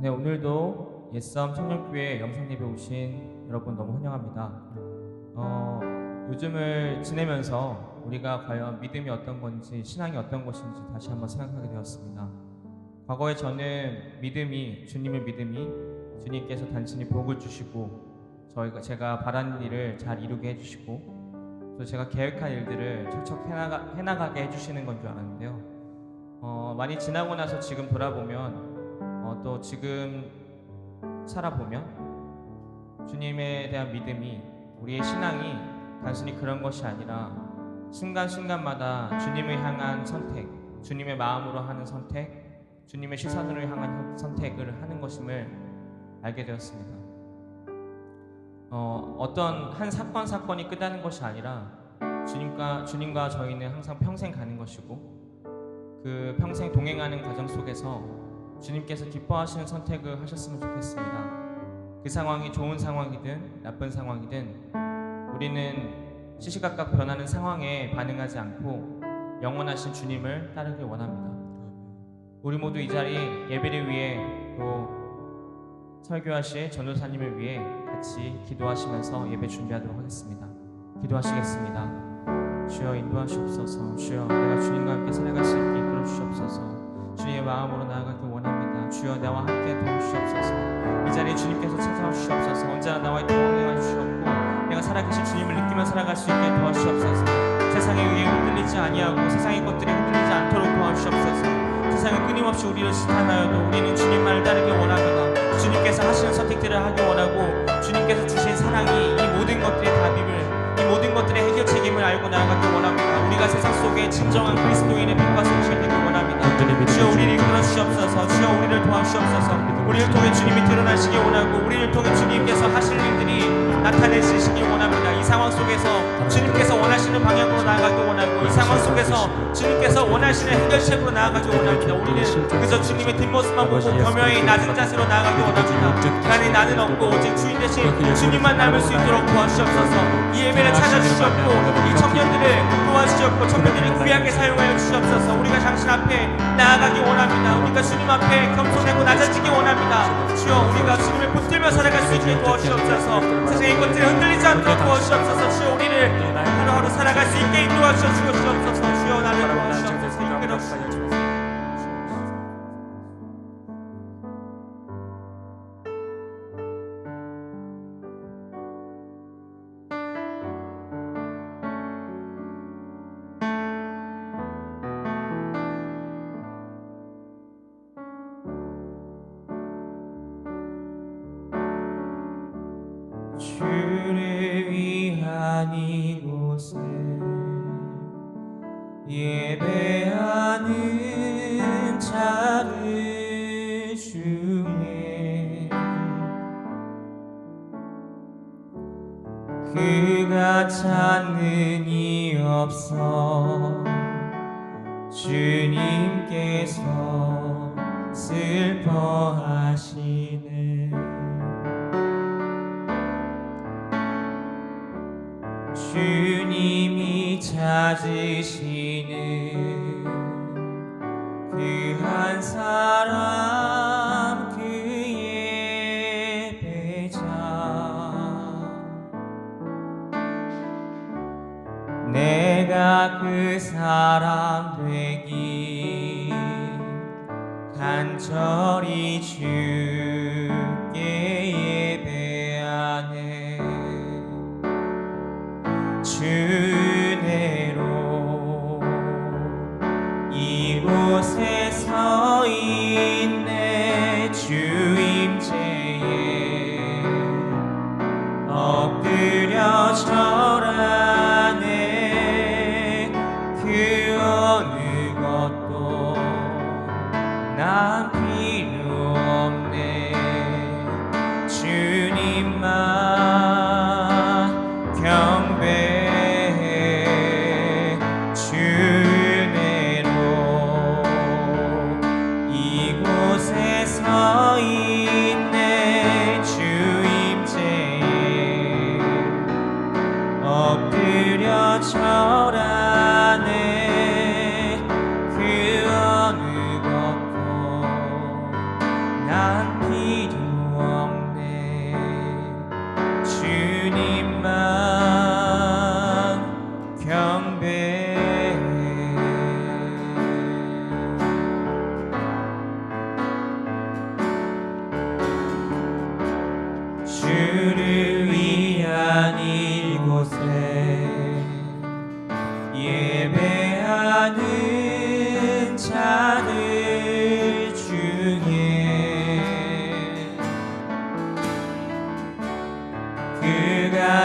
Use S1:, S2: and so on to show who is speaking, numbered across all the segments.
S1: 네, 오늘도 옛싸움 청년교회 영상예배 오신 여러분 너무 환영합니다. 요즘을 지내면서 우리가 과연 믿음이 어떤 건지, 신앙이 어떤 것인지 다시 한번 생각하게 되었습니다. 과거에 저는 주님의 믿음이 주님께서 단순히 복을 주시고 제가 바라는 일을 잘 이루게 해주시고 또 제가 계획한 일들을 척척 해나가게 해주시는 건 줄 알았는데요. 많이 지나고 나서 지금 돌아보면 또 지금 살아보면 주님에 대한 믿음이, 우리의 신앙이 단순히 그런 것이 아니라 순간순간마다 주님을 향한 선택, 주님의 마음으로 하는 선택, 주님의 시선으로 향한 선택을 하는 것임을 알게 되었습니다. 어떤 한 사건이 끝나는 것이 아니라 주님과 저희는 항상 평생 가는 것이고, 그 평생 동행하는 과정 속에서 주님께서 기뻐하시는 선택을 하셨으면 좋겠습니다. 그 상황이 좋은 상황이든 나쁜 상황이든 우리는 시시각각 변하는 상황에 반응하지 않고 영원하신 주님을 따르길 원합니다. 우리 모두 이 자리 예배를 위해 또 설교하실 전도사님을 위해 같이 기도하시면서 예배 준비하도록 하겠습니다. 기도하시겠습니다. 주여 인도하시옵소서. 주여 내가 주님과 함께 살아갈 수 있게 이끌어 주시옵소서. 주님의 마음으로 나아가길 원합니다. 주여 나와 함께 도와주시옵소서. 이 자리에 주님께서 찾아오시옵소서. 언제나 나와의 동행해 주시옵고 내가 살아계신 주님을 느끼며 살아갈 수 있게 도와주시옵소서. 세상에 의해 흔들리지 아니하고 세상의 것들이 흔들리지 않도록 도와주시옵소서. 세상은 끊임없이 우리를 시탄하여도 우리는 주님만을 따르길 원합니다. 주님께서 하시는 선택들을 하길 원하고 주님께서 주신 사랑이 이 모든 것들의 답임을, 이 모든 것들의 해결 책임을 알고 나아가길 원합니다. 우리가 세상 속에 진정한 그리스도인의 빛과 성취가 되길 원합니다. 주여 우리를 이끌어 주시옵소서. 주여 우리를 도와주시옵소서. 우리를 통해 주님이 드러나시길 원하고 우리를 통해 주님께서 하실 일들이 나타내시길 원합니다. 이 상황 속에서 주님께서 원하시는 방향으로 나아가길 원하고 이 상황 속에서 주님께서 원하시는 해결책으로 나아가길 원합니다. 우리는 그저 주님의 뒷모습만 보고 겸허히 낮은 자세로 나아가길 원합니다. 나는 없고 오직 주인 대신 주님만 남을 수 있도록 도와주시옵소서. 이 예배를 찾아주시옵고 이 청년들을 도와주시옵고 청년들을 귀하게 사용하여 주시옵소서. 우리가 당신 앞에 나아가기 원합니다. 우리가 주님 앞에 겸손하고 낮아지기 원합니다. 주여 우리가 주님을 붙들며 살아갈 수 있게 도와주시옵소서. 세상의 것들을 흔들리지 않도록 도와주시옵소서. 주여 우리를 하루하루 살아갈 수 있게 인도하 주시옵소서. 주여 나를 도와주시옵소서. 이끌어 주시옵소서.
S2: 주를 위한 이곳에 예배하는 자들 중에 그가 찾는 이 없어 주님께서 슬퍼하시네. 주님이 찾으시는 그 한 사람, 그의 배자, 내가 그 사람 되기 간절히 주께 예배하네. 주내로 이곳에 서 있네. 주임제에 엎드려 절하네. 그 어느 것도 난 필요 없네. 주님만 경배해. 주내로 이곳에 서 있네. 주임제에 엎드려 절하네. 그 어느 것도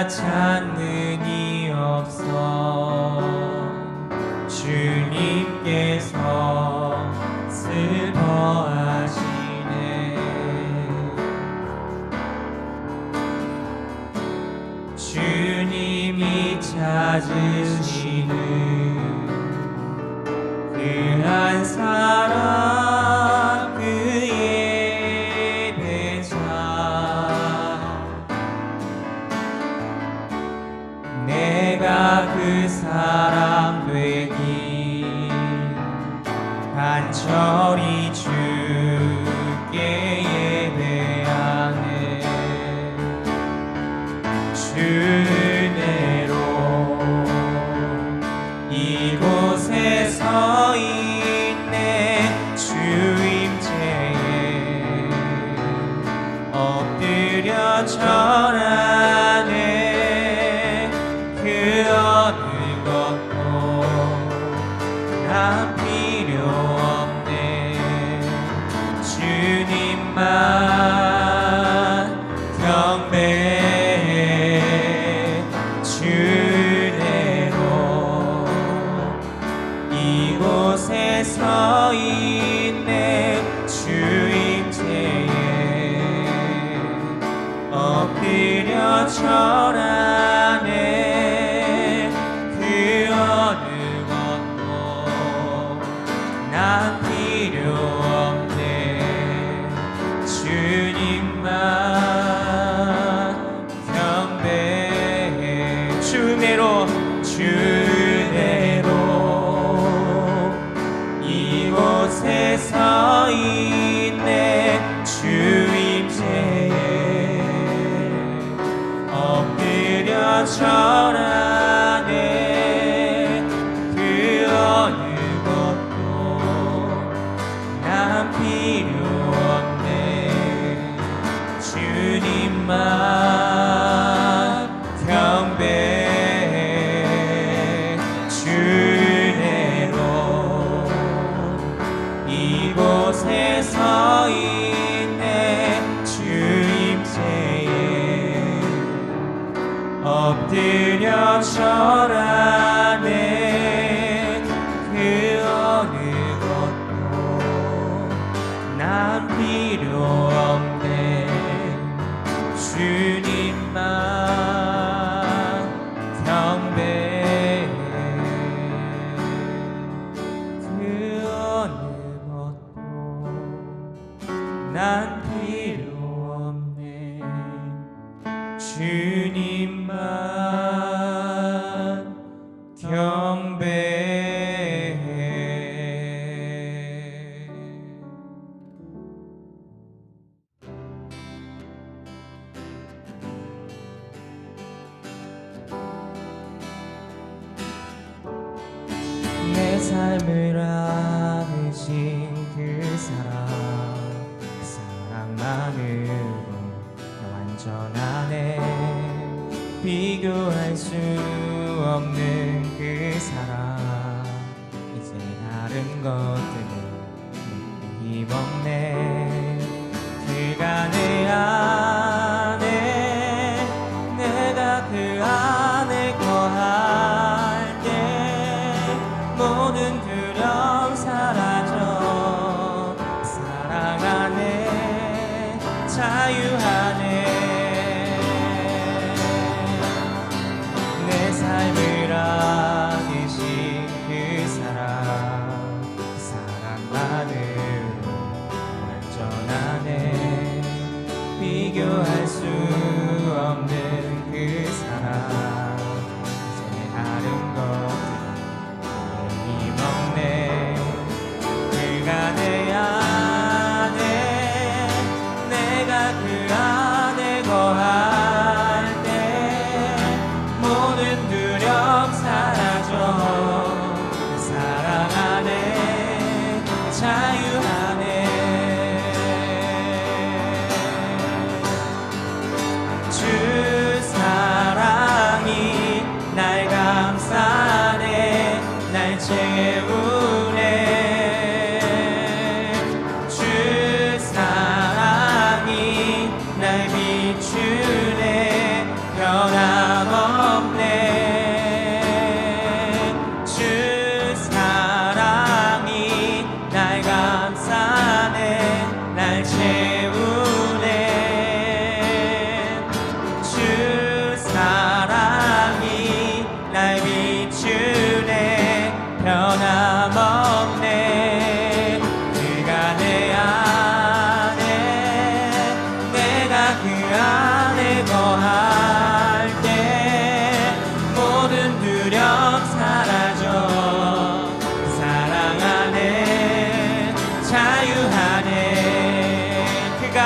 S2: 찾는 이 없어 주님께서 슬퍼하시네. 주님이 찾으시는 그 한 사람 그의 배자 내가 그 사람 되기 간절히 주께 예배하네. 주내로 이곳에 서 있네. 주임체에 엎드려 절하네. 그 어느 것도 난 필요 없네. 주님만 경배해. 주내로 이곳에 서 있네. 주임체에 엎드려 절하네. 그 어느 것도 난 필요 없네. 주님만 경배해. 주내로 이곳에 서 있네. 주임체에 엎드려 절하네. 그 어느 것도 난 필요 없네. 주님만 경배해. 주내로 이곳에 서 있네. 주임체에 엎드려 절하네. 그 어느 것도 난 필요 없네. 주님만 경배해. 그 어느 것도 난 필요 없네. 주님만 경배해. 내 삶을 안으신 그 사랑만으로 완전하네. 비교할 수 없는 그 사랑. 이제 다른 것들은 힘없네. 그가 내 안에 내가 그 안에 거할 때 모든 두려움 사라져. 사랑 안에 자유하네. 내 삶을 안으신 그 사랑만으로 완전하네.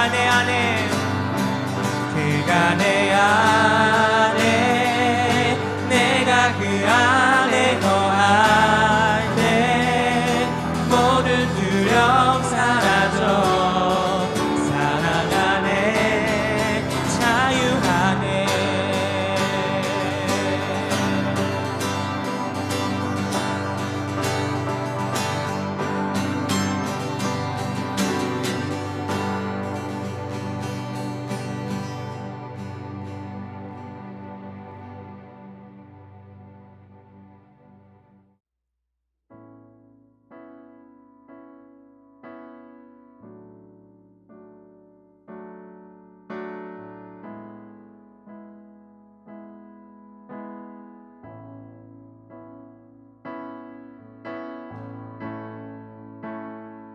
S2: 그가 내 안에 그가 내 안에 내가 그 안에 거할 때 모든 두려움 사라져 사랑 안에 자유 안에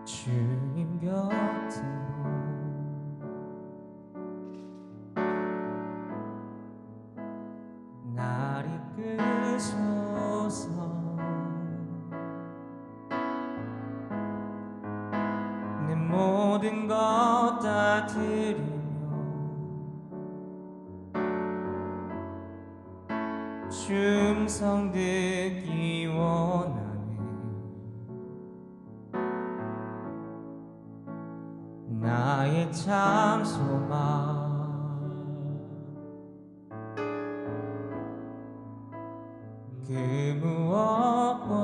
S2: 주님 곁으로 날 이끄소서 내 모든 것 다 드리며 충성 듣기 원하네 나의 참 소망 그 무엇과도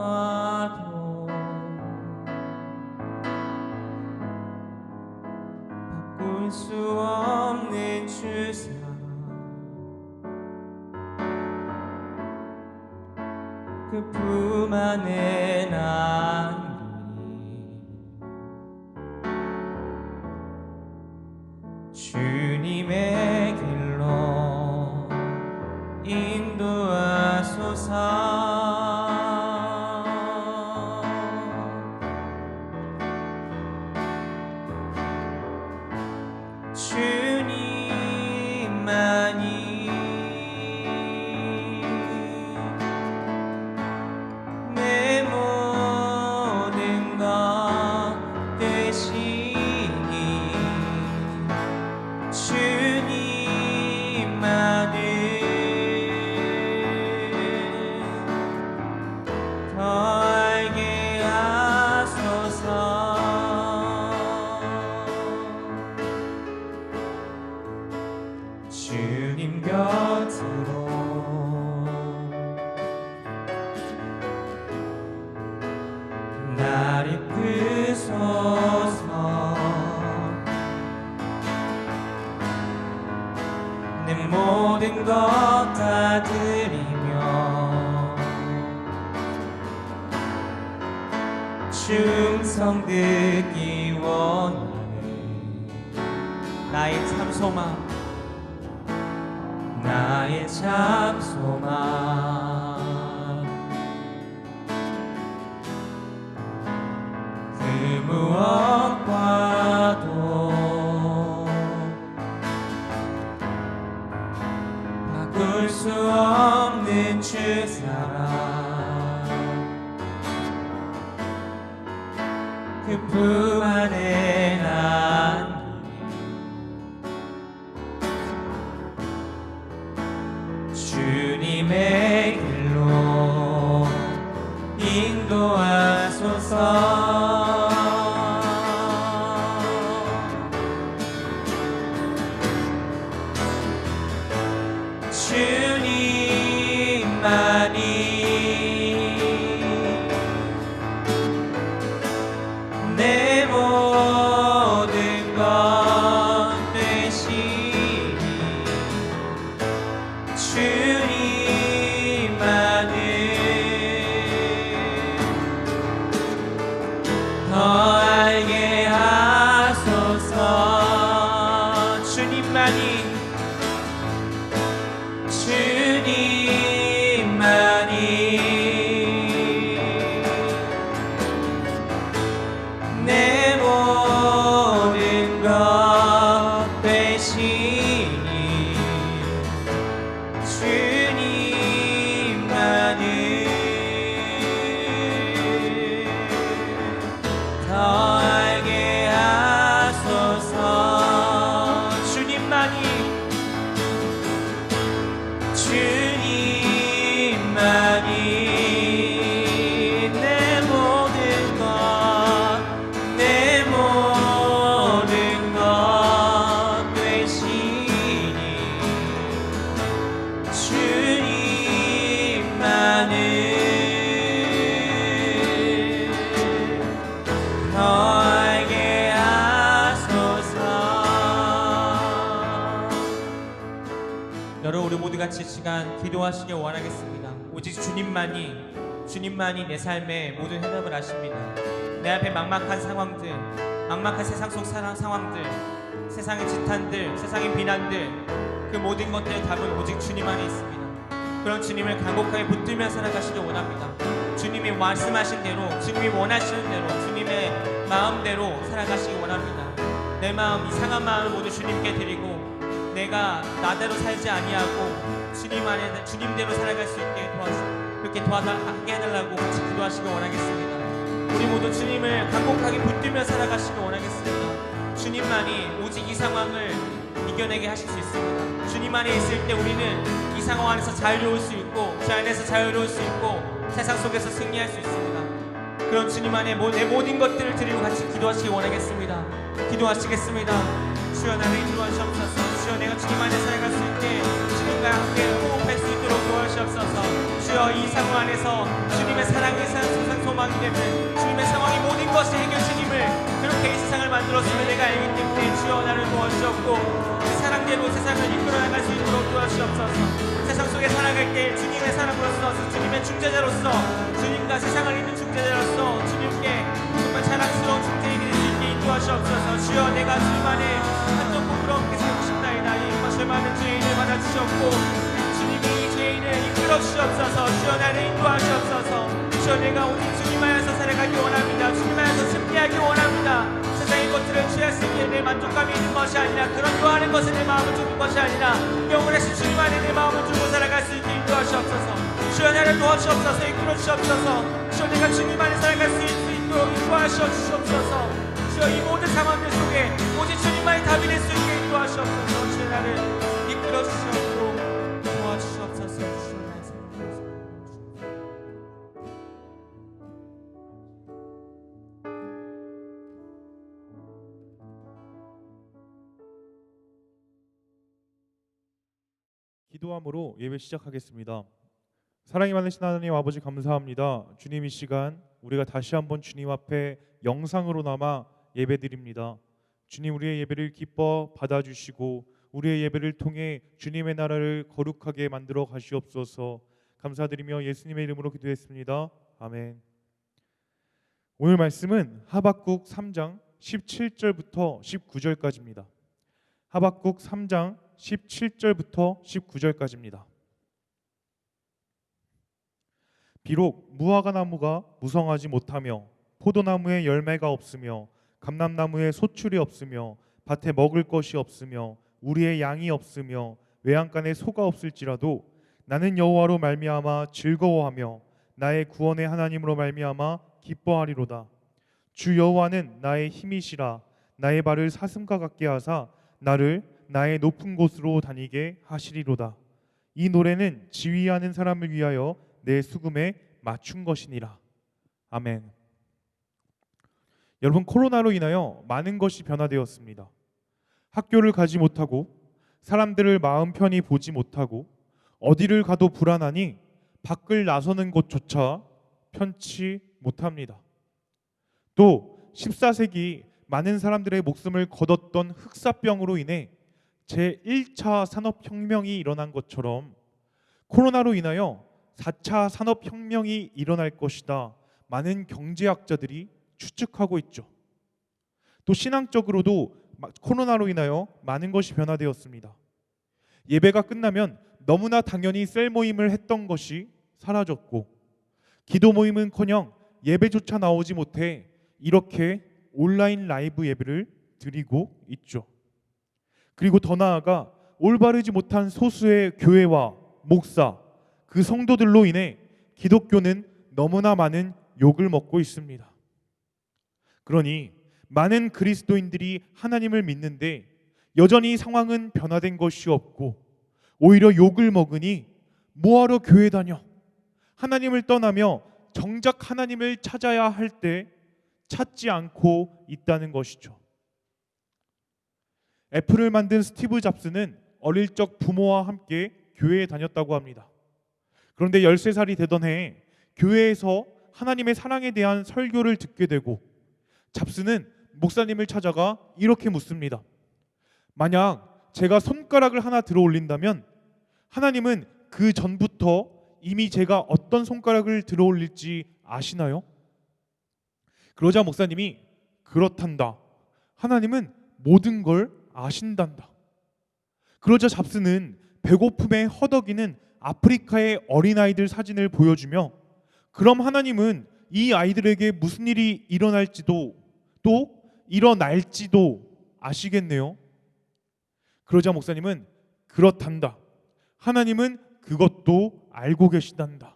S2: 바꿀 수 없는 주사 그 품 안에 남기니 주님의 길로 인도하소서 주님만이 내 모든 것 되시니 주님만을 더 알게 하소서 주님 곁으로 날 이끄소서 내 모든 것 다 드리며 충성 듣기 원하네 나의 참 소망 나의 참 소망 그 무엇과도 바꿀 수 없는 주 사랑 그 품 안에 남기니 주님의 길로 인도하소서 주님만이 내 모든 것 되시니 주님만을 더 알게 하소서 주님만이 내 모든 것 되시니 주님만을 더 알게 하소서 알게 하소서.
S1: 여러분, 우리 모두 같이 이 시간 기도하시길 원하겠습니다. 오직 주님만이 내 삶의 모든 해답을 아십니다. 내 앞에 막막한 상황들, 막막한 세상 속 상황들, 세상의 지탄들, 세상의 비난들, 그 모든 것들의 답은 오직 주님 안에 있습니다. 그런 주님을 간곡하게 붙들며 살아가시길 원합니다. 주님이 말씀하신 대로, 주님이 원하시는 대로, 주님의 마음대로 살아가시기 원합니다. 내 마음, 이상한 마음을 모두 주님께 드리고 내가 나대로 살지 아니하고 주님 안에 주님대로 살아갈 수 있게 그렇게 도와하게 해달라고 같이 기도하시길 원하겠습니다. 우리 모두 주님을 간곡하게 붙들며 살아가시길 원하겠습니다. 주님만이 오직 이 상황을 이겨내게 하실 수 있습니다. 주님 안에 있을 때 우리는 이 상황 안에서 자유로울 수 있고 주 안에서 자유로울 수 있고 세상 속에서 승리할 수 있습니다. 그런 주님 안에 내 모든 것들을 드리고 같이 기도하시기 원하겠습니다. 기도하시겠습니다. 주여 나를 인도하시옵소서. 주여 내가 주님 안에 살아갈 수 있게 주님과 함께 호흡할 수 있도록 도와주시옵소서. 주여 이 상황 안에서 주님의 사랑이 세상 소망이 되면 주님의 상황이 모든 것이 해결책임을 그렇게 이 세상을 만들었으면 내가 알기 때문에 주여 나를 도와주시옵고 그 사랑대로 세상을 이끌어 나갈 수 있도록 도와주시옵소서. 세상 속에 살아갈 때 주님의 사람으로서 주님의 중재자로서 주님과 세상을 잇는 중재자로서 주님께 정말 자랑스러운 중재인이 될 수 있게 인도하시옵소서. 주여 내가 주님 안에 한점 부끄럽게 살고 싶나이다. 이 것을 많은 죄인을 받아주셨고 주님이 이 죄인을 이끌어 주시옵소서. 주여 나를 인도하시옵소서. 주여 내가 오직 주님 안에서 살아가기 원합니다. 주님 안에서 승리하기 원합니다. 세상의 것들을 취했을 때 내 만족감이 있는 것이 아니라 그런 좋아하는 것에 내 마음을 주는 것이 아니라 영원하신 주님 안에 내 마음을 두고 살아갈 수 있게 인도하시옵소서. 주여 나를 도와주시옵소서. 이끌어 주시옵소서. 주여 내가 주님 안에 살아갈 수 있도록 인도하시옵소서. 주여 이 모든 상황들 속에 오직 주님만이 답이 될 수 있게 인도하시옵소서. 주여 나를 이끌어 주시옵고 도와주시옵소서. 주여 나의 삶을
S3: 기도함으로 예배 시작하겠습니다. 사랑이 많으신 하나님 아버지 감사합니다. 주님 이 시간 우리가 다시 한번 주님 앞에 영상으로 남아 예배드립니다. 주님 우리의 예배를 기뻐 받아주시고 우리의 예배를 통해 주님의 나라를 거룩하게 만들어 가시옵소서. 감사드리며 예수님의 이름으로 기도했습니다. 아멘. 오늘 말씀은 하박국 3장 17절부터 19절까지입니다. 하박국 3장 17절부터 19절까지입니다. 비록 무화과 나무가 무성하지 못하며 포도나무에 열매가 없으며 감람나무에 소출이 없으며 밭에 먹을 것이 없으며 우리의 양이 없으며 외양간에 소가 없을지라도 나는 여호와로 말미암아 즐거워하며 나의 구원의 하나님으로 말미암아 기뻐하리로다. 주 여호와는 나의 힘이시라. 나의 발을 사슴과 같게 하사 나를 나의 높은 곳으로 다니게 하시리로다. 이 노래는 지휘하는 사람을 위하여 내 수금에 맞춘 것이니라. 아멘. 여러분, 코로나로 인하여 많은 것이 변화되었습니다. 학교를 가지 못하고 사람들을 마음 편히 보지 못하고 어디를 가도 불안하니 밖을 나서는 곳조차 편치 못합니다. 또 14세기 많은 사람들의 목숨을 거뒀던 흑사병으로 인해 제1차 산업혁명이 일어난 것처럼 코로나로 인하여 4차 산업혁명이 일어날 것이다. 많은 경제학자들이 추측하고 있죠. 또 신앙적으로도 코로나로 인하여 많은 것이 변화되었습니다. 예배가 끝나면 너무나 당연히 셀 모임을 했던 것이 사라졌고 기도 모임은커녕 예배조차 나오지 못해 이렇게 온라인 라이브 예배를 드리고 있죠. 그리고 더 나아가 올바르지 못한 소수의 교회와 목사, 그 성도들로 인해 기독교는 너무나 많은 욕을 먹고 있습니다. 그러니 많은 그리스도인들이 하나님을 믿는데 여전히 상황은 변화된 것이 없고 오히려 욕을 먹으니 뭐하러 교회 다녀? 하나님을 떠나며 정작 하나님을 찾아야 할 때 찾지 않고 있다는 것이죠. 애플을 만든 스티브 잡스는 어릴 적 부모와 함께 교회에 다녔다고 합니다. 그런데 13살이 되던 해에 교회에서 하나님의 사랑에 대한 설교를 듣게 되고 잡스는 목사님을 찾아가 이렇게 묻습니다. 만약 제가 손가락을 하나 들어 올린다면 하나님은 그 전부터 이미 제가 어떤 손가락을 들어 올릴지 아시나요? 그러자 목사님이 그렇단다. 하나님은 모든 걸 아신단다. 그러자 잡스는 배고픔에 허덕이는 아프리카의 어린아이들 사진을 보여주며 그럼 하나님은 이 아이들에게 무슨 일이 일어날지도 또 일어날지도 아시겠네요. 그러자 목사님은 그렇단다. 하나님은 그것도 알고 계시단다.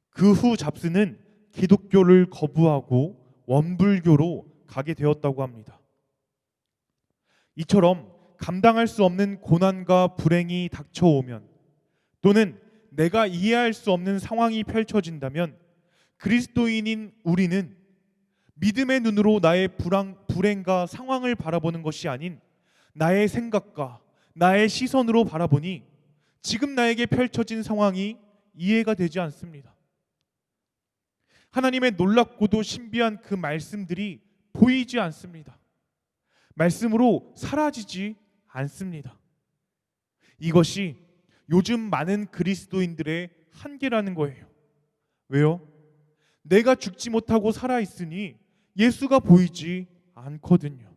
S3: 그 후 잡스는 기독교를 거부하고 원불교로 가게 되었다고 합니다. 이처럼 감당할 수 없는 고난과 불행이 닥쳐오면 또는 내가 이해할 수 없는 상황이 펼쳐진다면 그리스도인인 우리는 믿음의 눈으로 나의 불행과 상황을 바라보는 것이 아닌 나의 생각과 나의 시선으로 바라보니 지금 나에게 펼쳐진 상황이 이해가 되지 않습니다. 하나님의 놀랍고도 신비한 그 말씀들이 보이지 않습니다. 말씀으로 사라지지 않습니다. 이것이 요즘 많은 그리스도인들의 한계라는 거예요. 왜요? 내가 죽지 못하고 살아있으니 예수가 보이지 않거든요.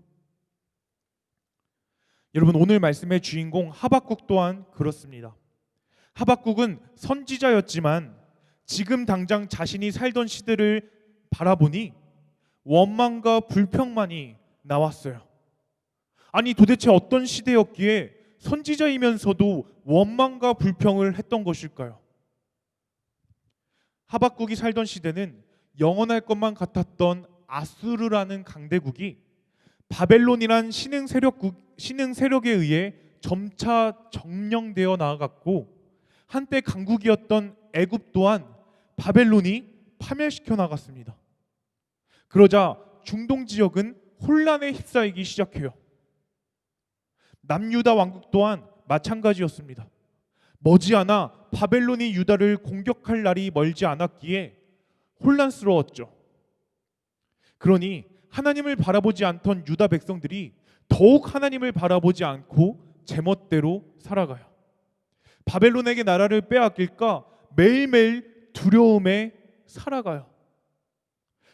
S3: 여러분, 오늘 말씀의 주인공 하박국 또한 그렇습니다. 하박국은 선지자였지만 지금 당장 자신이 살던 시대를 바라보니 원망과 불평만이 나왔어요. 아니 도대체 어떤 시대였기에 선지자이면서도 원망과 불평을 했던 것일까요? 하박국이 살던 시대는 영원할 것만 같았던 아수르라는 강대국이 바벨론이란 신흥 세력에 의해 점차 점령되어 나아갔고 한때 강국이었던 애굽 또한 바벨론이 파멸시켜 나갔습니다. 그러자 중동 지역은 혼란에 휩싸이기 시작해요. 남유다 왕국 또한 마찬가지였습니다. 머지않아 바벨론이 유다를 공격할 날이 멀지 않았기에 혼란스러웠죠. 그러니 하나님을 바라보지 않던 유다 백성들이 더욱 하나님을 바라보지 않고 제멋대로 살아가요. 바벨론에게 나라를 빼앗길까 매일매일 두려움에 살아가요.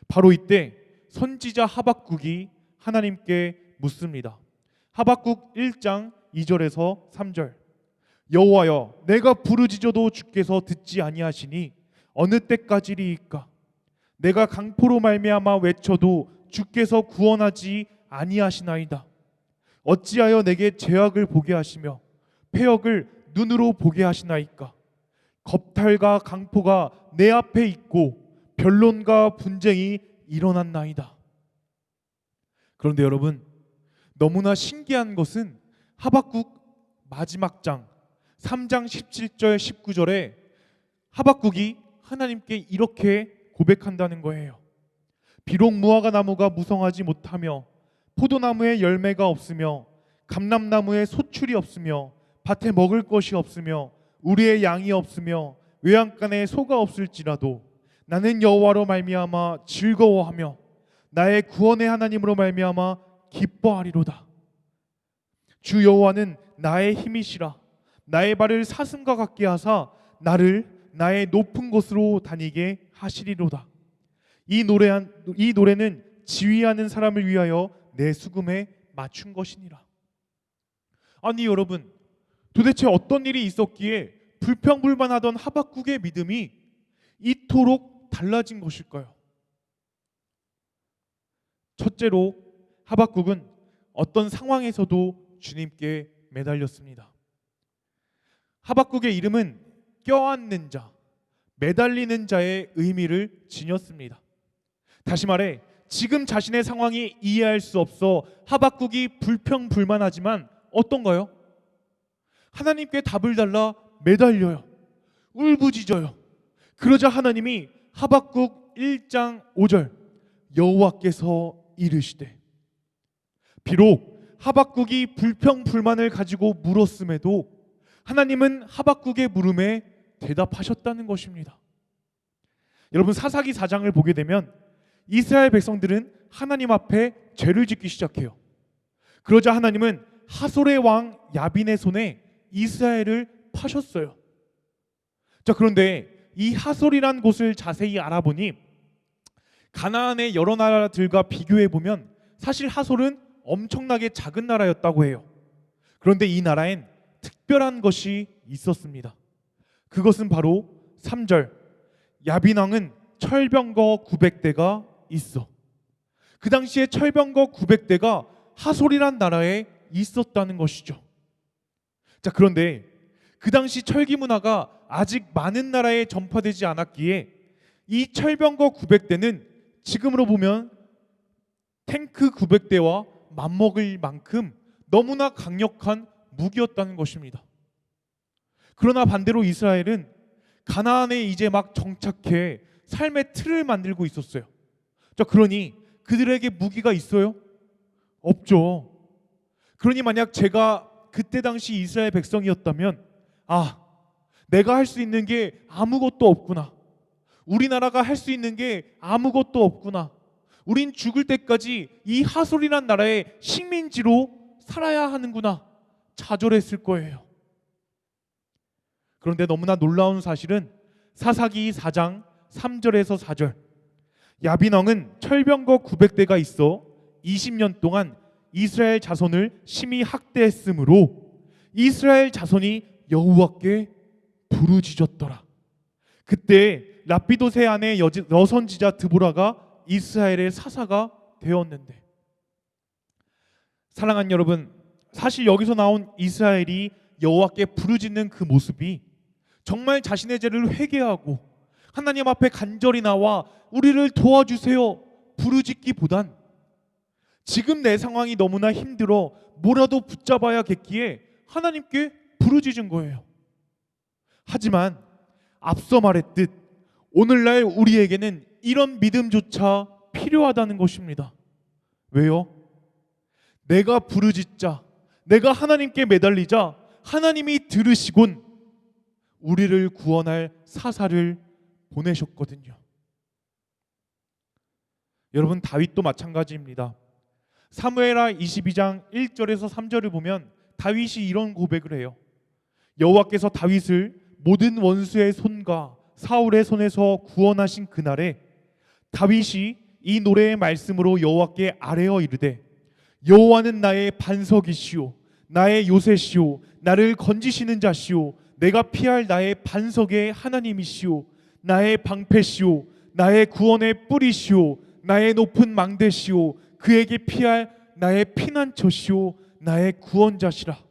S3: 바로 이때 선지자 하박국이 하나님께 묻습니다. 하박국 1장 2절에서 3절. 여호와여, 내가 부르짖어도 주께서 듣지 아니하시니 어느 때까지리이까? 내가 강포로 말미암아 외쳐도 주께서 구원하지 아니하시나이다. 어찌하여 내게 죄악을 보게 하시며 패역을 눈으로 보게 하시나이까? 겁탈과 강포가 내 앞에 있고 변론과 분쟁이 일어났나이다. 그런데 여러분, 너무나 신기한 것은 하박국 마지막 장 3장 17절 19절에 하박국이 하나님께 이렇게 고백한다는 거예요. 비록 무화과 나무가 무성하지 못하며 포도나무에 열매가 없으며 감람나무에 소출이 없으며 밭에 먹을 것이 없으며 우리의 양이 없으며 외양간에 소가 없을지라도 나는 여호와로 말미암아 즐거워하며 나의 구원의 하나님으로 말미암아 기뻐하리로다. 주 여호와는 나의 힘이시라. 나의 발을 사슴과 같게 하사 나를 나의 높은 곳으로 다니게 하시리로다. 이 노래는 지휘하는 사람을 위하여 내 수금에 맞춘 것이니라. 아니 여러분, 도대체 어떤 일이 있었기에 불평불만하던 하박국의 믿음이 이토록 달라진 것일까요? 첫째로 하박국은 어떤 상황에서도 주님께 매달렸습니다. 하박국의 이름은 껴안는 자, 매달리는 자의 의미를 지녔습니다. 다시 말해 지금 자신의 상황이 이해할 수 없어 하박국이 불평불만하지만 어떤가요? 하나님께 답을 달라 매달려요. 울부짖어요. 그러자 하나님이 하박국 1장 5절 여호와께서 이르시되, 비록 하박국이 불평불만을 가지고 물었음에도 하나님은 하박국의 물음에 대답하셨다는 것입니다. 여러분, 사사기 4장을 보게 되면 이스라엘 백성들은 하나님 앞에 죄를 짓기 시작해요. 그러자 하나님은 하솔의 왕 야빈의 손에 이스라엘을 파셨어요. 자, 그런데 이 하솔이란 곳을 자세히 알아보니 가나안의 여러 나라들과 비교해 보면 사실 하솔은 엄청나게 작은 나라였다고 해요. 그런데 이 나라엔 특별한 것이 있었습니다. 그것은 바로 3절, 야빈 왕은 철병거 900대가 있어. 그 당시에 철병거 900대가 하솔이란 나라에 있었다는 것이죠. 자, 그런데 그 당시 철기 문화가 아직 많은 나라에 전파되지 않았기에 이 철병거 900대는 지금으로 보면 탱크 900대와 맞먹을 만큼 너무나 강력한 무기였다는 것입니다. 그러나 반대로 이스라엘은 가나안에 이제 막 정착해 삶의 틀을 만들고 있었어요. 자, 그러니 그들에게 무기가 있어요? 없죠. 그러니 만약 제가 그때 당시 이스라엘 백성이었다면, 내가 할 수 있는 게 아무것도 없구나. 우리나라가 할 수 있는 게 아무것도 없구나. 우린 죽을 때까지 이 하솔이란 나라의 식민지로 살아야 하는구나. 좌절했을 거예요. 그런데 너무나 놀라운 사실은 사사기 4장 3절에서 4절, 야빈 왕은 철병거 900대가 있어 20년 동안 이스라엘 자손을 심히 학대했으므로 이스라엘 자손이 여호와께 부르짖었더라. 그때 라피도세 아내 여선지자 드보라가 이스라엘의 사사가 되었는데, 사랑하는 여러분, 사실 여기서 나온 이스라엘이 여호와께 부르짖는 그 모습이 정말 자신의 죄를 회개하고 하나님 앞에 간절히 나와 우리를 도와주세요 부르짖기보단 지금 내 상황이 너무나 힘들어 뭐라도 붙잡아야겠기에 하나님께 부르짖은 거예요. 하지만 앞서 말했듯 오늘날 우리에게는 이런 믿음조차 필요하다는 것입니다. 왜요? 내가 부르짖자, 내가 하나님께 매달리자 하나님이 들으시곤 우리를 구원할 사사를 보내셨거든요. 여러분, 다윗도 마찬가지입니다. 사무엘하 22장 1절에서 3절을 보면 다윗이 이런 고백을 해요. 여호와께서 다윗을 모든 원수의 손과 사울의 손에서 구원하신 그날에 다윗이 이 노래의 말씀으로 여호와께 아뢰어 이르되, 여호와는 나의 반석이시오, 나의 요새시오, 나를 건지시는 자시오, 내가 피할 나의 반석의 하나님이시오, 나의 방패시오, 나의 구원의 뿌리시오, 나의 높은 망대시오, 그에게 피할 나의 피난처시오, 나의 구원자시라.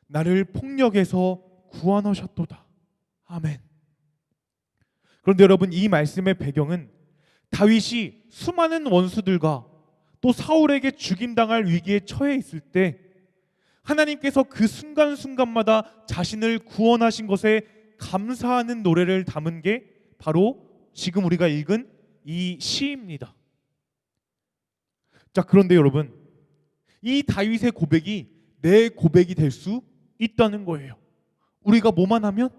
S3: 나를 폭력에서 구원하셨도다. 아멘. 그런데 여러분, 이 말씀의 배경은 다윗이 수많은 원수들과 또 사울에게 죽임당할 위기에 처해 있을 때 하나님께서 그 순간순간마다 자신을 구원하신 것에 감사하는 노래를 담은 게 바로 지금 우리가 읽은 이 시입니다. 자, 그런데 여러분, 이 다윗의 고백이 내 고백이 될 수 있다는 거예요. 우리가 뭐만 하면?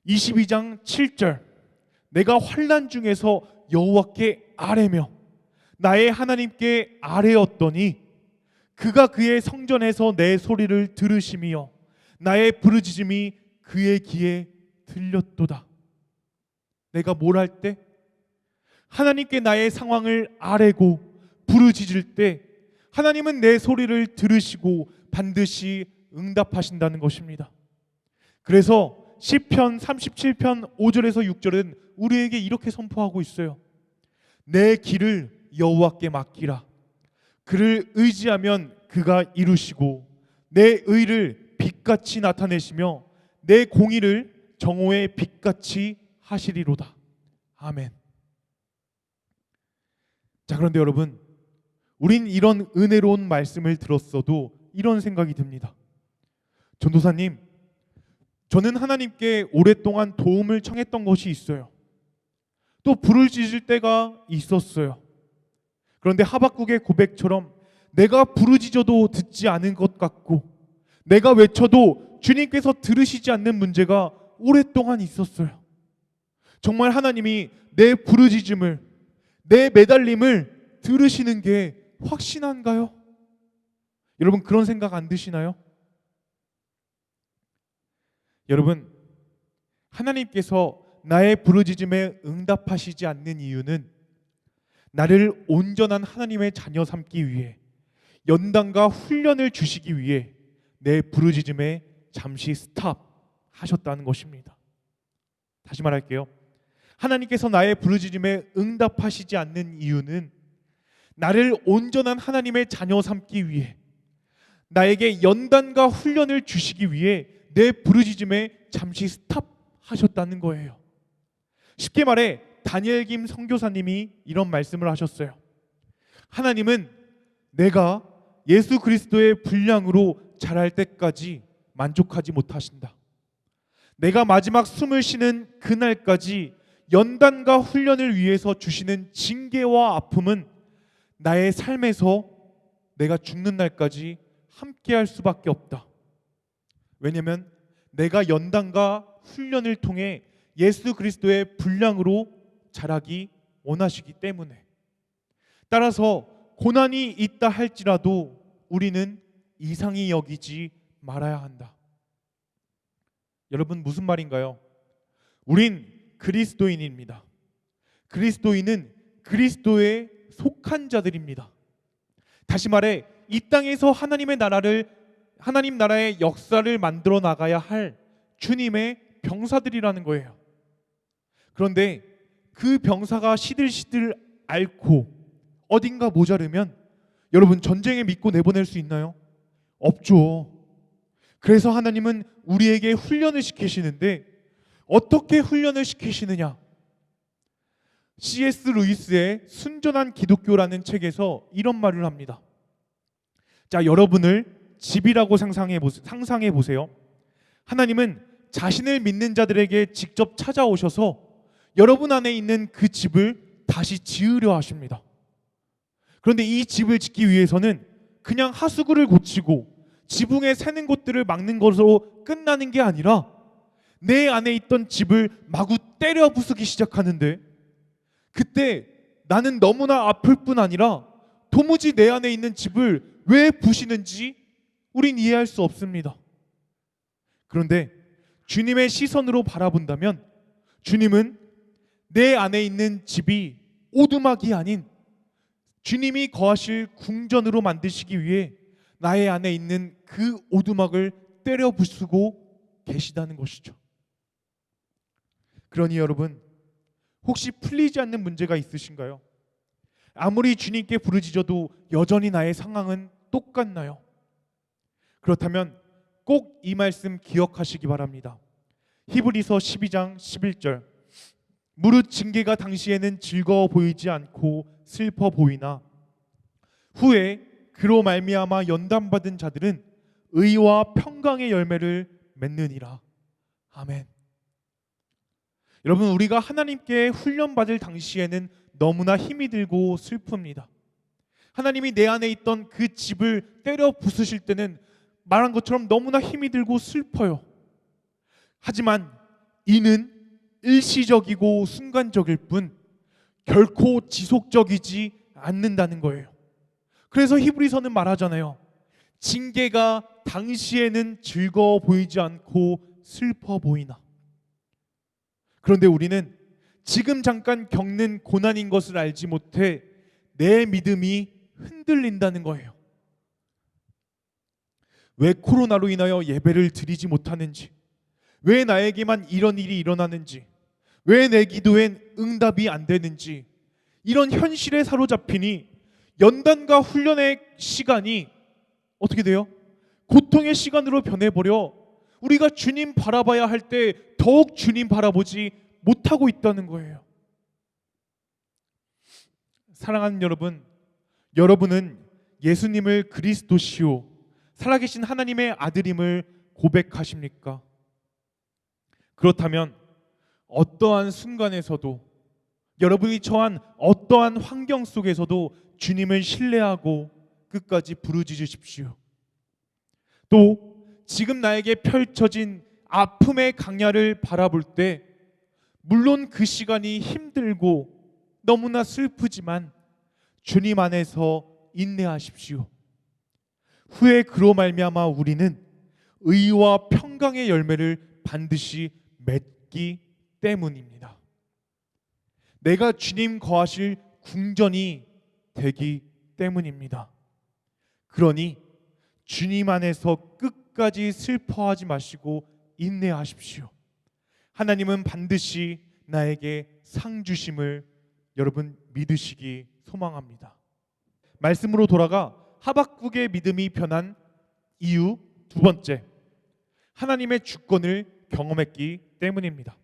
S3: 22장 7절, 내가 환난 중에서 여호와께 아뢰며 나의 하나님께 아뢰었더니 그가 그의 성전에서 내 소리를 들으시며 나의 부르짖음이 그의 귀에 들렸도다. 내가 뭘 할 때? 하나님께 나의 상황을 아뢰고 부르짖을 때 하나님은 내 소리를 들으시고 반드시 응답하신다는 것입니다. 그래서 시편 37편 5절에서 6절은 우리에게 이렇게 선포하고 있어요. 내 길을 여호와께 맡기라. 그를 의지하면 그가 이루시고 내 의를 빛같이 나타내시며 내 공의를 정오의 빛같이 하시리로다. 아멘. 자, 그런데 여러분, 우린 이런 은혜로운 말씀을 들었어도 이런 생각이 듭니다. 전도사님, 저는 하나님께 오랫동안 도움을 청했던 것이 있어요. 또 부르짖을 때가 있었어요. 그런데 하박국의 고백처럼 내가 부르짖어도 듣지 않은 것 같고 내가 외쳐도 주님께서 들으시지 않는 문제가 오랫동안 있었어요. 정말 하나님이 내 부르짖음을, 내 매달림을 들으시는 게 확신한가요? 여러분 그런 생각 안 드시나요? 여러분 하나님께서 나의 부르짖음에 응답하시지 않는 이유는 나를 온전한 하나님의 자녀 삼기 위해 연단과 훈련을 주시기 위해 내 부르짖음에 잠시 스탑하셨다는 것입니다. 다시 말할게요. 하나님께서 나의 부르짖음에 응답하시지 않는 이유는 나를 온전한 하나님의 자녀 삼기 위해 나에게 연단과 훈련을 주시기 위해 내 부르짖음에 잠시 스탑하셨다는 거예요. 쉽게 말해 다니엘 김 선교사님이 이런 말씀을 하셨어요. 하나님은 내가 예수 그리스도의 분량으로 자랄 때까지 만족하지 못하신다. 내가 마지막 숨을 쉬는 그날까지 연단과 훈련을 위해서 주시는 징계와 아픔은 나의 삶에서 내가 죽는 날까지 함께할 수밖에 없다. 왜냐하면 내가 연단과 훈련을 통해 예수 그리스도의 분량으로 자라기 원하시기 때문에, 따라서 고난이 있다 할지라도 우리는 이상히 여기지 말아야 한다. 여러분 무슨 말인가요? 우린 그리스도인입니다. 그리스도인은 그리스도에 속한 자들입니다. 다시 말해 이 땅에서 하나님 나라의 역사를 만들어 나가야 할 주님의 병사들이라는 거예요. 그런데 그 병사가 시들시들 앓고 어딘가 모자르면 여러분 전쟁에 믿고 내보낼 수 있나요? 없죠. 그래서 하나님은 우리에게 훈련을 시키시는데 어떻게 훈련을 시키시느냐? C.S. 루이스의 순전한 기독교라는 책에서 이런 말을 합니다. 자, 여러분을 집이라고 상상해 보세요. 하나님은 자신을 믿는 자들에게 직접 찾아오셔서 여러분 안에 있는 그 집을 다시 지으려 하십니다. 그런데 이 집을 짓기 위해서는 그냥 하수구를 고치고 지붕에 새는 곳들을 막는 것으로 끝나는 게 아니라 내 안에 있던 집을 마구 때려 부수기 시작하는데, 그때 나는 너무나 아플 뿐 아니라 도무지 내 안에 있는 집을 왜 부시는지 우린 이해할 수 없습니다. 그런데 주님의 시선으로 바라본다면 주님은 내 안에 있는 집이 오두막이 아닌 주님이 거하실 궁전으로 만드시기 위해 나의 안에 있는 그 오두막을 때려 부수고 계시다는 것이죠. 그러니 여러분, 혹시 풀리지 않는 문제가 있으신가요? 아무리 주님께 부르짖어도 여전히 나의 상황은 똑같나요? 그렇다면 꼭 이 말씀 기억하시기 바랍니다. 히브리서 12장 11절, 무릇 징계가 당시에는 즐거워 보이지 않고 슬퍼 보이나 후에 그로 말미암아 연단받은 자들은 의와 평강의 열매를 맺느니라. 아멘. 여러분, 우리가 하나님께 훈련받을 당시에는 너무나 힘이 들고 슬픕니다. 하나님이 내 안에 있던 그 집을 때려 부수실 때는 말한 것처럼 너무나 힘이 들고 슬퍼요. 하지만 이는 일시적이고 순간적일 뿐 결코 지속적이지 않는다는 거예요. 그래서 히브리서는 말하잖아요. 징계가 당시에는 즐거워 보이지 않고 슬퍼 보이나. 그런데 우리는 지금 잠깐 겪는 고난인 것을 알지 못해 내 믿음이 흔들린다는 거예요. 왜 코로나로 인하여 예배를 드리지 못하는지, 왜 나에게만 이런 일이 일어나는지, 왜 내 기도엔 응답이 안 되는지, 이런 현실에 사로잡히니 연단과 훈련의 시간이 어떻게 돼요? 고통의 시간으로 변해버려 우리가 주님 바라봐야 할 때 더욱 주님 바라보지 못하고 있다는 거예요. 사랑하는 여러분, 여러분은 예수님을 그리스도시요 살아계신 하나님의 아들임을 고백하십니까? 그렇다면 어떠한 순간에서도, 여러분이 처한 어떠한 환경 속에서도 주님을 신뢰하고 끝까지 부르짖으십시오. 또 지금 나에게 펼쳐진 아픔의 강야를 바라볼 때 물론 그 시간이 힘들고 너무나 슬프지만 주님 안에서 인내하십시오. 후에 그로 말미암아 우리는 의와 평강의 열매를 반드시 맺기 때문입니다. 내가 주님 거하실 궁전이 되기 때문입니다. 그러니 주님 안에서 끝까지 슬퍼하지 마시고 인내하십시오. 하나님은 반드시 나에게 상 주심을 여러분 믿으시기 소망합니다. 말씀으로 돌아가 하박국의 믿음이 변한 이유 두 번째, 하나님의 주권을 경험했기 때문입니다.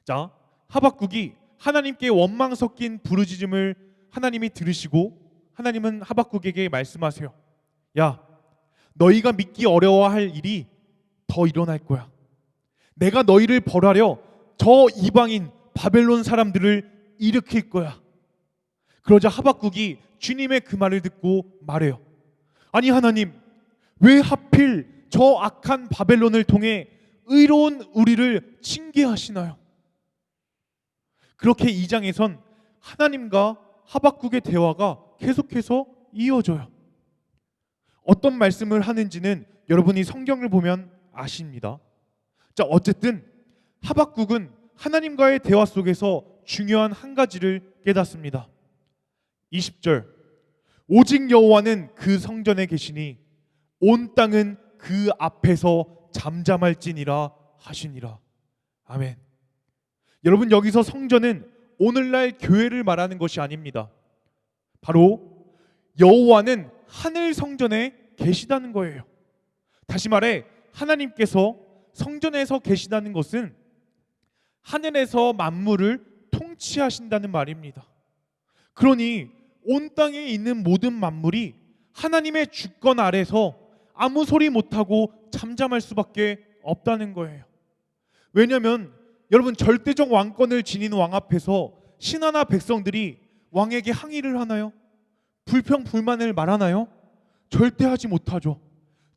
S3: 자, 하박국이 하나님께 원망 섞인 부르짖음을 하나님이 들으시고 하나님은 하박국에게 말씀하세요. 야, 너희가 믿기 어려워할 일이 더 일어날 거야. 내가 너희를 벌하려 저 이방인 바벨론 사람들을 일으킬 거야. 그러자 하박국이 주님의 그 말을 듣고 말해요. 아니 하나님, 왜 하필 저 악한 바벨론을 통해 의로운 우리를 징계하시나요? 그렇게 2장에선 하나님과 하박국의 대화가 계속해서 이어져요. 어떤 말씀을 하는지는 여러분이 성경을 보면 아십니다. 자, 어쨌든 하박국은 하나님과의 대화 속에서 중요한 한 가지를 깨닫습니다. 20절, 오직 여호와는 그 성전에 계시니 온 땅은 그 앞에서 잠잠할지니라 하시니라. 아멘. 여러분, 여기서 성전은 오늘날 교회를 말하는 것이 아닙니다. 바로 여호와는 하늘 성전에 계시다는 거예요. 다시 말해 하나님께서 성전에서 계시다는 것은 하늘에서 만물을 통치하신다는 말입니다. 그러니 온 땅에 있는 모든 만물이 하나님의 주권 아래서 아무 소리 못하고 잠잠할 수밖에 없다는 거예요. 왜냐하면 여러분, 절대적 왕권을 지닌 왕 앞에서 신하나 백성들이 왕에게 항의를 하나요? 불평 불만을 말하나요? 절대 하지 못하죠.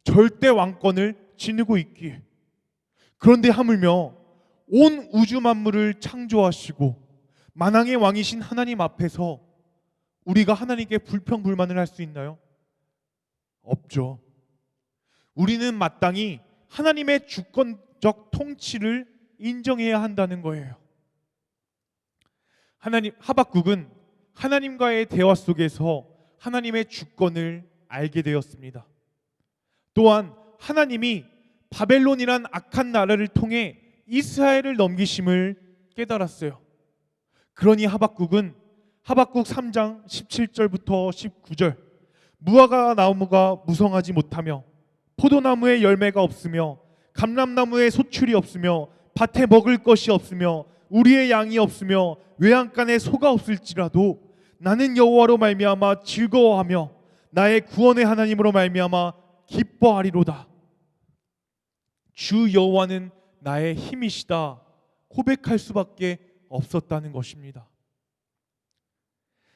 S3: 절대 왕권을 지니고 있기에. 그런데 하물며 온 우주 만물을 창조하시고 만왕의 왕이신 하나님 앞에서 우리가 하나님께 불평 불만을 할 수 있나요? 없죠. 우리는 마땅히 하나님의 주권적 통치를 인정해야 한다는 거예요. 하박국은 하나님과의 대화 속에서 하나님의 주권을 알게 되었습니다. 또한 하나님이 바벨론이란 악한 나라를 통해 이스라엘을 넘기심을 깨달았어요. 그러니 하박국은 하박국 3장 17절부터 19절, 무화과 나무가 무성하지 못하며 포도나무에 열매가 없으며 감람나무에 소출이 없으며 밭에 먹을 것이 없으며 우리의 양이 없으며 외양간에 소가 없을지라도 나는 여호와로 말미암아 즐거워하며 나의 구원의 하나님으로 말미암아 기뻐하리로다. 주 여호와는 나의 힘이시다 고백할 수밖에 없었다는 것입니다.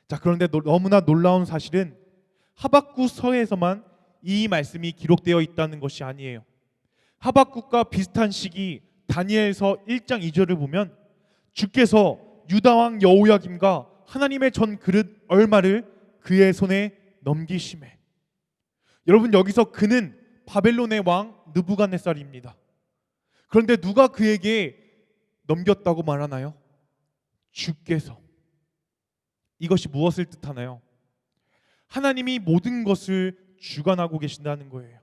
S3: 자, 그런데 너무나 놀라운 사실은 하박국 서에서만 이 말씀이 기록되어 있다는 것이 아니에요. 하박국과 비슷한 시기 다니엘서 1장 2절을 보면 주께서 유다왕 여호야김과 하나님의 전 그릇 얼마를 그의 손에 넘기심에. 여러분, 여기서 그는 바벨론의 왕 느부갓네살입니다. 그런데 누가 그에게 넘겼다고 말하나요? 주께서. 이것이 무엇을 뜻하나요? 하나님이 모든 것을 주관하고 계신다는 거예요.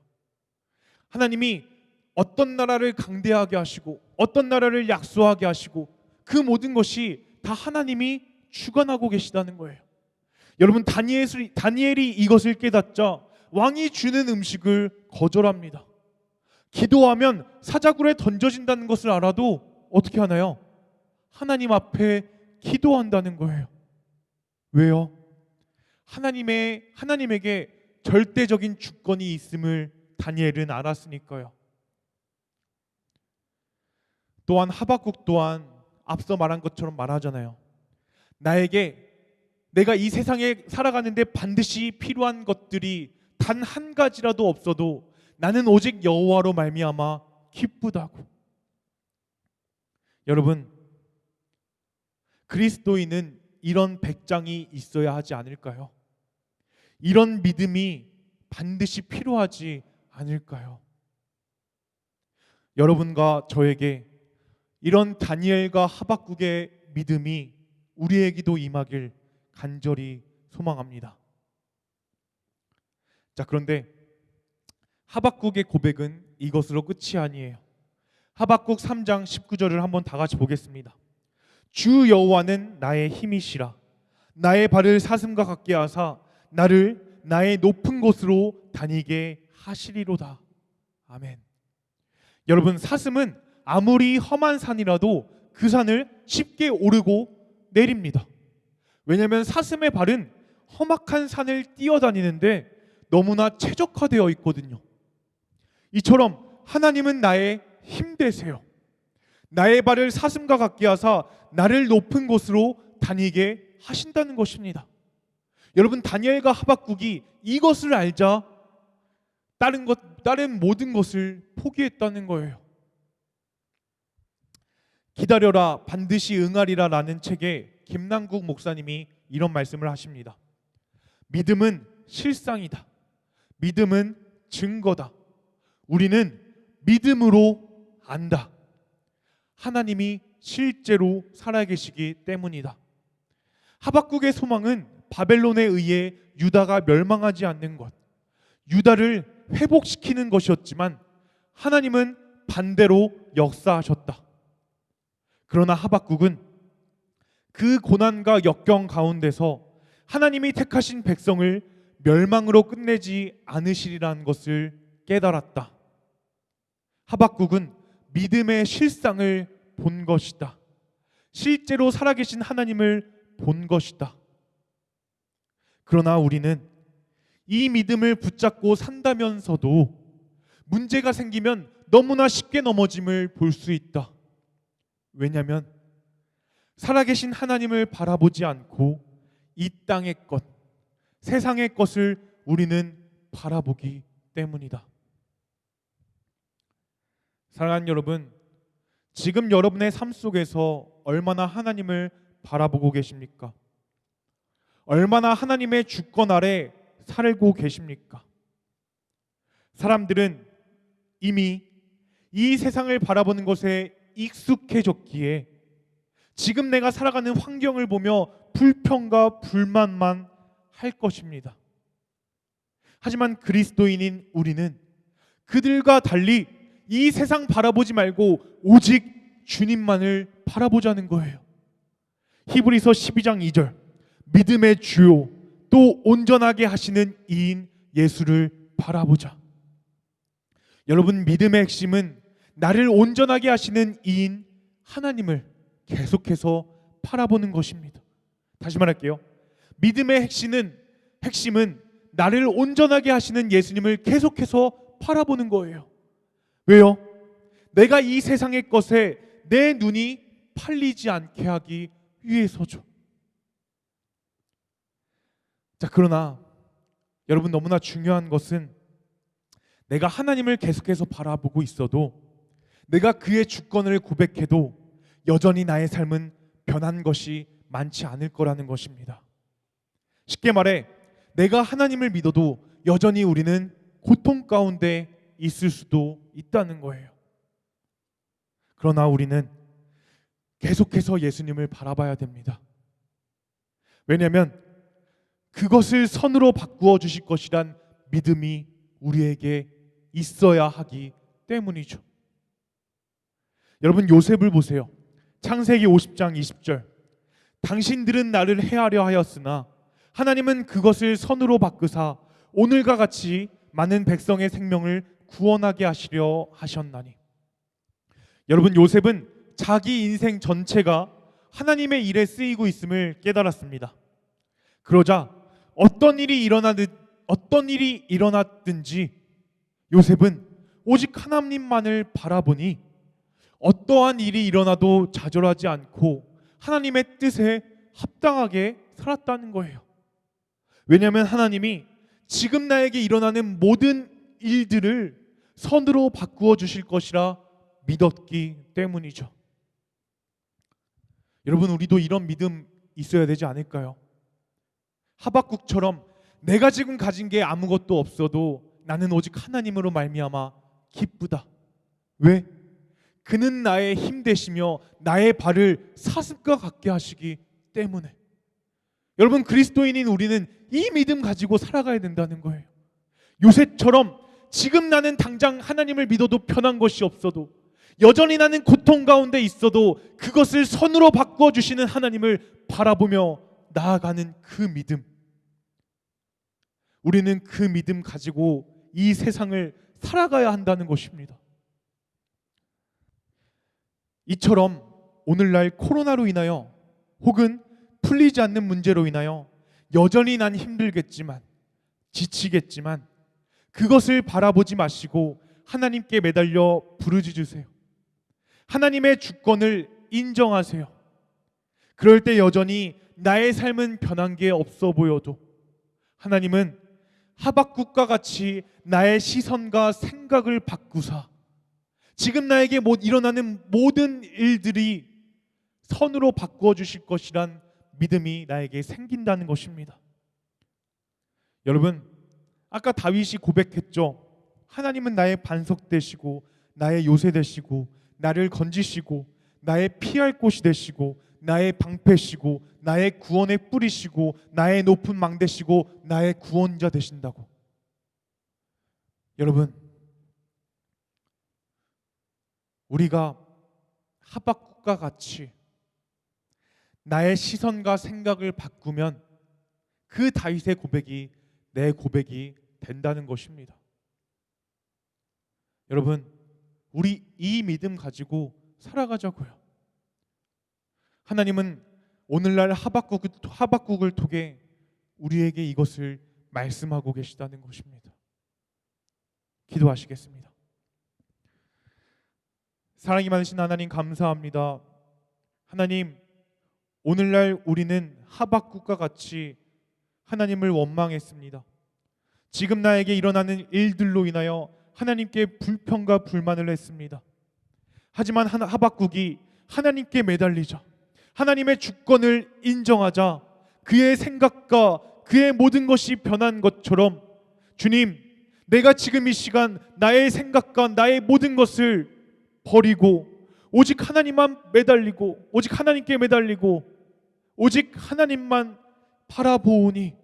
S3: 하나님이 어떤 나라를 강대하게 하시고 어떤 나라를 약소하게 하시고 그 모든 것이 다 하나님이 주관하고 계시다는 거예요. 여러분, 다니엘이 이것을 깨닫자 왕이 주는 음식을 거절합니다. 기도하면 사자굴에 던져진다는 것을 알아도 어떻게 하나요? 하나님 앞에 기도한다는 거예요. 왜요? 하나님에게 절대적인 주권이 있음을 다니엘은 알았으니까요. 또한 하박국 또한 앞서 말한 것처럼 말하잖아요. 내가 이 세상에 살아가는데 반드시 필요한 것들이 단 한 가지라도 없어도 나는 오직 여호와로 말미암아 기쁘다고. 여러분, 그리스도인은 이런 백장이 있어야 하지 않을까요? 이런 믿음이 반드시 필요하지 않을까요? 여러분과 저에게 이런 다니엘과 하박국의 믿음이 우리에게도 임하길 간절히 소망합니다. 자, 그런데 하박국의 고백은 이것으로 끝이 아니에요. 하박국 3장 19절을 한번 다 같이 보겠습니다. 주 여호와는 나의 힘이시라. 나의 발을 사슴과 같게 하사 나를 나의 높은 곳으로 다니게 하시리로다. 아멘. 여러분, 사슴은 아무리 험한 산이라도 그 산을 쉽게 오르고 내립니다. 왜냐하면 사슴의 발은 험악한 산을 뛰어다니는데 너무나 최적화되어 있거든요. 이처럼 하나님은 나의 힘 되세요. 나의 발을 사슴과 같게 하사 나를 높은 곳으로 다니게 하신다는 것입니다. 여러분, 다니엘과 하박국이 이것을 알자 다른 모든 것을 포기했다는 거예요. 기다려라 반드시 응하리라 라는 책에 김남국 목사님이 이런 말씀을 하십니다. 믿음은 실상이다. 믿음은 증거다. 우리는 믿음으로 안다. 하나님이 실제로 살아계시기 때문이다. 하박국의 소망은 바벨론에 의해 유다가 멸망하지 않는 것, 유다를 회복시키는 것이었지만 하나님은 반대로 역사하셨다. 그러나 하박국은 그 고난과 역경 가운데서 하나님이 택하신 백성을 멸망으로 끝내지 않으시리라는 것을 깨달았다. 하박국은 믿음의 실상을 본 것이다. 실제로 살아계신 하나님을 본 것이다. 그러나 우리는 이 믿음을 붙잡고 산다면서도 문제가 생기면 너무나 쉽게 넘어짐을 볼 수 있다. 왜냐하면 살아계신 하나님을 바라보지 않고 이 땅의 것, 세상의 것을 우리는 바라보기 때문이다. 사랑하는 여러분, 지금 여러분의 삶 속에서 얼마나 하나님을 바라보고 계십니까? 얼마나 하나님의 주권 아래 살고 계십니까? 사람들은 이미 이 세상을 바라보는 것에 익숙해졌기에 지금 내가 살아가는 환경을 보며 불평과 불만만 할 것입니다. 하지만 그리스도인인 우리는 그들과 달리 이 세상 바라보지 말고 오직 주님만을 바라보자는 거예요. 히브리서 12장 2절, 믿음의 주요 또 온전하게 하시는 이인 예수를 바라보자. 여러분, 믿음의 핵심은 나를 온전하게 하시는 이인 하나님을 계속해서 바라보는 것입니다. 다시 말할게요. 믿음의 핵심은 나를 온전하게 하시는 예수님을 계속해서 바라보는 거예요. 왜요? 내가 이 세상의 것에 내 눈이 팔리지 않게 하기 위해서죠. 자, 그러나 여러분, 너무나 중요한 것은 내가 하나님을 계속해서 바라보고 있어도, 내가 그의 주권을 고백해도 여전히 나의 삶은 변한 것이 많지 않을 거라는 것입니다. 쉽게 말해, 내가 하나님을 믿어도 여전히 우리는 고통 가운데 있을 수도 있다는 거예요. 그러나 우리는 계속해서 예수님을 바라봐야 됩니다. 왜냐하면 그것을 선으로 바꾸어 주실 것이란 믿음이 우리에게 있어야 하기 때문이죠. 여러분, 요셉을 보세요. 창세기 50장 20절, 당신들은 나를 해하려 하였으나 하나님은 그것을 선으로 바꾸사 오늘과 같이 많은 백성의 생명을 구원하게 하시려 하셨나니. 여러분, 요셉은 자기 인생 전체가 하나님의 일에 쓰이고 있음을 깨달았습니다. 그러자 어떤 일이 일어났든지 요셉은 오직 하나님만을 바라보니 어떠한 일이 일어나도 좌절하지 않고 하나님의 뜻에 합당하게 살았다는 거예요. 왜냐하면 하나님이 지금 나에게 일어나는 모든 일들을 선으로 바꾸어 주실 것이라 믿었기 때문이죠. 여러분, 우리도 이런 믿음 있어야 되지 않을까요? 하박국처럼 내가 지금 가진 게 아무것도 없어도 나는 오직 하나님으로 말미암아 기쁘다. 왜? 그는 나의 힘 되시며 나의 발을 사슴과 같게 하시기 때문에. 여러분, 그리스도인인 우리는 이 믿음 가지고 살아가야 된다는 거예요. 요셉처럼 지금 나는 당장 하나님을 믿어도 편한 것이 없어도, 여전히 나는 고통 가운데 있어도 그것을 선으로 바꾸어 주시는 하나님을 바라보며 나아가는 그 믿음. 우리는 그 믿음 가지고 이 세상을 살아가야 한다는 것입니다. 이처럼 오늘날 코로나로 인하여 혹은 풀리지 않는 문제로 인하여 여전히 난 힘들겠지만, 지치겠지만 그것을 바라보지 마시고 하나님께 매달려 부르짖으세요. 하나님의 주권을 인정하세요. 그럴 때 여전히 나의 삶은 변한 게 없어 보여도 하나님은 하박국과 같이 나의 시선과 생각을 바꾸사 지금 나에게 일어나는 모든 일들이 선으로 바꾸어 주실 것이란 믿음이 나에게 생긴다는 것입니다. 여러분, 아까 다윗이 고백했죠. 하나님은 나의 반석 되시고 나의 요새 되시고 나를 건지시고 나의 피할 곳이 되시고 나의 방패시고 나의 구원의 뿌리시고 나의 높은 망 되시고 나의 구원자 되신다고. 여러분, 우리가 하박국과 같이 나의 시선과 생각을 바꾸면 그 다윗의 고백이 내 고백이 된다는 것입니다. 여러분, 우리 이 믿음 가지고 살아가자고요. 하나님은 오늘날 하박국을 통해 우리에게 이것을 말씀하고 계시다는 것입니다. 기도하시겠습니다. 사랑이 많으신 하나님, 감사합니다. 하나님, 오늘날 우리는 하박국과 같이 하나님을 원망했습니다. 지금 나에게 일어나는 일들로 인하여 하나님께 불평과 불만을 했습니다. 하지만 하박국이 하나님께 매달리자, 하나님의 주권을 인정하자 그의 생각과 그의 모든 것이 변한 것처럼, 주님, 내가 지금 이 시간 나의 생각과 나의 모든 것을 버리고 오직 하나님만 매달리고 오직 하나님께 매달리고 오직 하나님만 바라보오니,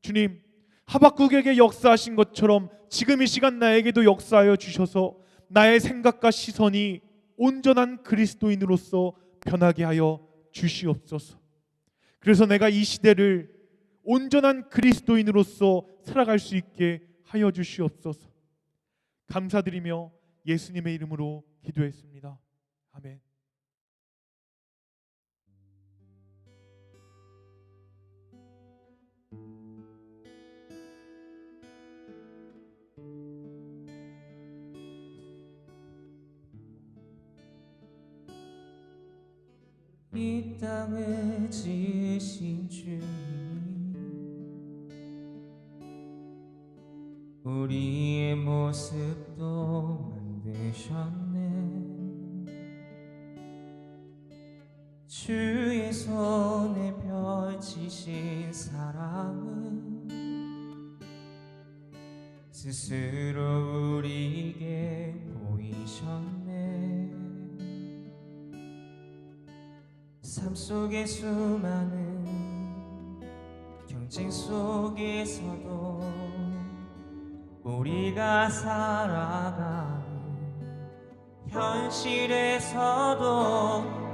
S3: 주님, 하박국에게 역사하신 것처럼 지금 이 시간 나에게도 역사하여 주셔서 나의 생각과 시선이 온전한 그리스도인으로서 변하게 하여 주시옵소서. 그래서 내가 이 시대를 온전한 그리스도인으로서 살아갈 수 있게 하여 주시옵소서. 감사드리며 예수님의 이름으로 기도했습니다. 아멘.
S2: 이 땅을 지으신 주님, 우리의 모습도 만드셨네. 주의 손에 펼치신 사랑은 스스로 우리에게 보이셨네. 삶 속의 수많은 경쟁 속에서도 우리가 살아가는 현실에서도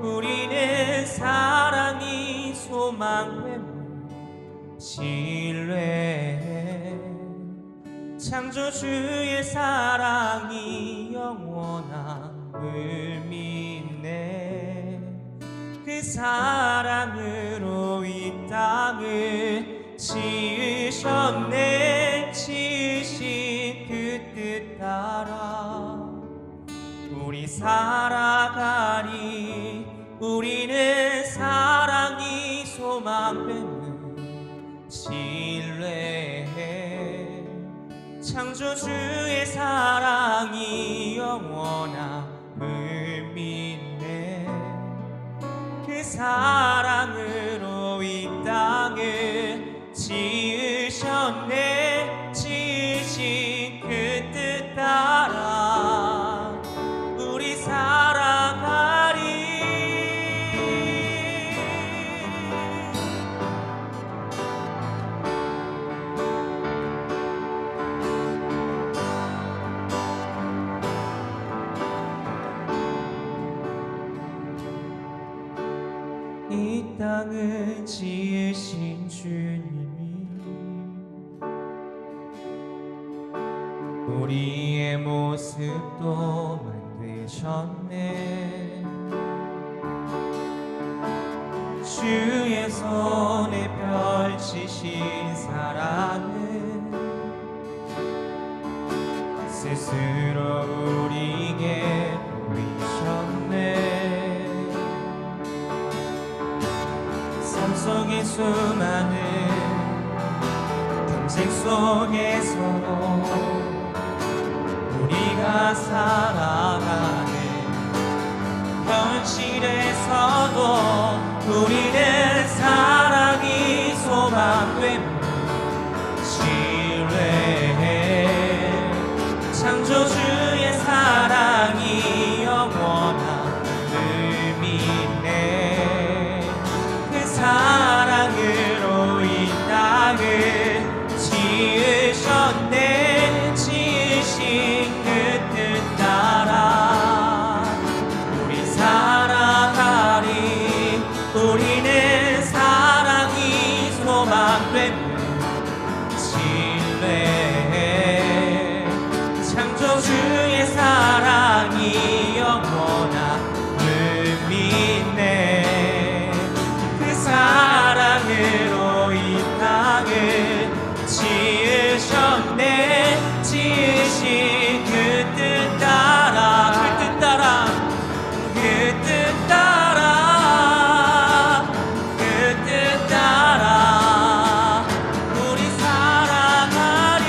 S2: 우리는 사랑이 소망되는 신뢰, 창조주의 사랑이 영원함을 믿네. 그 사랑으로 이 땅을 지으셨네. 지으신 그 뜻 따라 우리 살아가리. 우리는 사랑이 소망되는 신뢰, 창조주의 사랑이 영원함을 믿네. 그 사랑으로 땅을 지으신 주님이 우리의 모습도 만드셨네. 주의 손에 펼치신 사랑은 스스로 우리에게 보이셨네. 삶 속의 수많은 경쟁 속에서도 우리가 살아가는 현실에서도 우리는 사랑이 소망됨을 신뢰해. 창조주의 사랑이 영원한 의미네. 그 사랑으로 이 땅을 지으셨네. 지으신 그 뜻 따라 우리 살아가리. 우리는 사랑이 소망됨을 신뢰해. 창조주의 사랑이 영원한 의미네. 그 사랑으로 이 땅을 지으셨네. 지으신 그 뜻 따라 그 뜻 따라 그 뜻 따라 그 뜻 따라 우리 살아가리.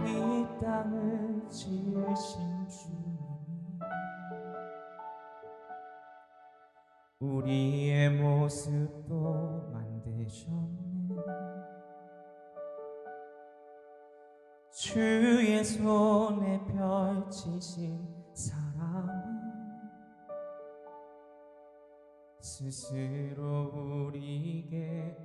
S2: 이 땅을 지으신 주님이 우리의 모습도 만드셨네. 주의 손에 펼치신 사랑은 스스로 우리에게